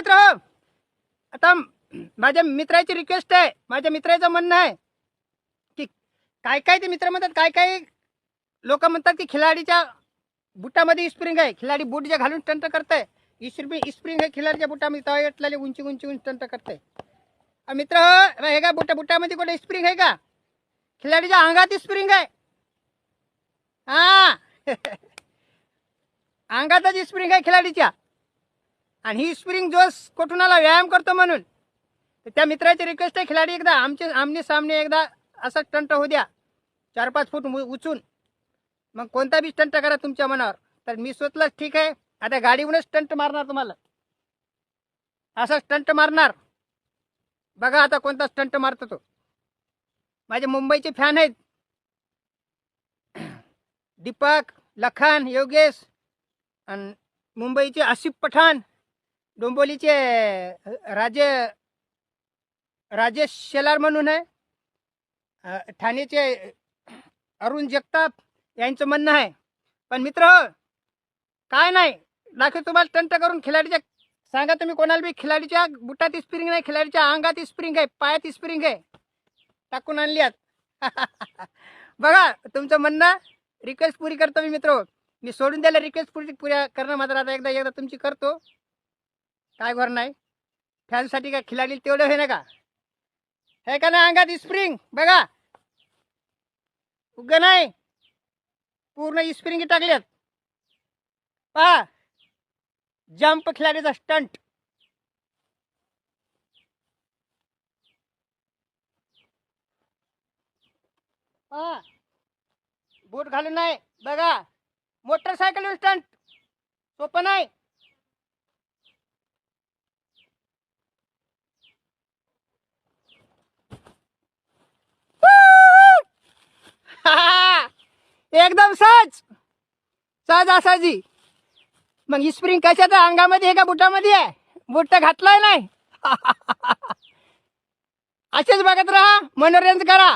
मित्र हो, आता माझ्या मित्राची रिक्वेस्ट आहे, माझ्या मित्राचं म्हणणं आहे की काय काय ते मित्र म्हणतात, काय काय लोक म्हणतात की खिलाडीच्या बुटामध्ये स्प्रिंग आहे, खिलाडी बूट जे घालून स्टंट करताय स्प्रिंग आहे खिलाडीच्या बुटामध्ये, तळ्यातले उंची उंची उंच स्टंट करताय. मित्र हो, हे का बुटामध्ये कुठे स्प्रिंग आहे का? खिलाडीच्या अंगात स्प्रिंग आहे. हा अंगातच स्प्रिंग आहे खिलाडीच्या. आणि ही स्प्रिंग जो कुठून आला व्यायाम करतो म्हणून. त्या मित्राची रिक्वेस्ट आहे, खिलाडी एकदा आमने सामने एकदा असा स्टंट होऊ द्या 4-5 फूट उचून, मग कोणता बी स्टंट करा तुमच्या मनावर. तर मी स्वतःच ठीक आहे, आता गाडीवरूनच स्टंट मारणार तुम्हाला, असा स्टंट मारणार. बघा आता कोणता स्टंट मारतो तो. माझे मुंबईचे फॅन आहेत, दीपक, लखन, योगेश, आणि मुंबईचे आसिफ पठाण, डोंबिवलीचे राजेश शेलार म्हणून आहे, ठाण्याचे अरुण जगताप यांचं म्हणणं आहे. पण मित्र काय नाही दाखव तुम्हाला स्टंट करून खिलाडीच्या. सांगा तुम्ही कोणाला बी, खिलाडीच्या बुटात स्प्रिंग नाही, खिलाडीच्या अंगात स्प्रिंग आहे, पायात स्प्रिंग आहे, टाकून आणली आहेत. बघा तुमचं म्हणणं, रिक्वेस्ट पुरी करतो मी मित्र. मी सोडून द्यायला रिक्वेस्ट पुऱ्या करणं मात्र आता एकदा तुमची करतो. काय घर नाही फॅनसाठी, काय खिलाडी तेवढं हे ना का, हे का नाही अंगात स्प्रिंग. बघा उग नाही, पूर्ण स्प्रिंग टाकल्यात. पहा जंप खिलाडीचा स्टंट. पहा बूट घालून नाही, बघा मोटरसायकल स्टंट सोपं नाही. एकदम सहज असाजी. मग स्प्रिंग कशात अंगामध्ये आहे का बुटामध्ये आहे? बुट घातलाय नाही. असेच बघत राहा, मनोरंजन करा.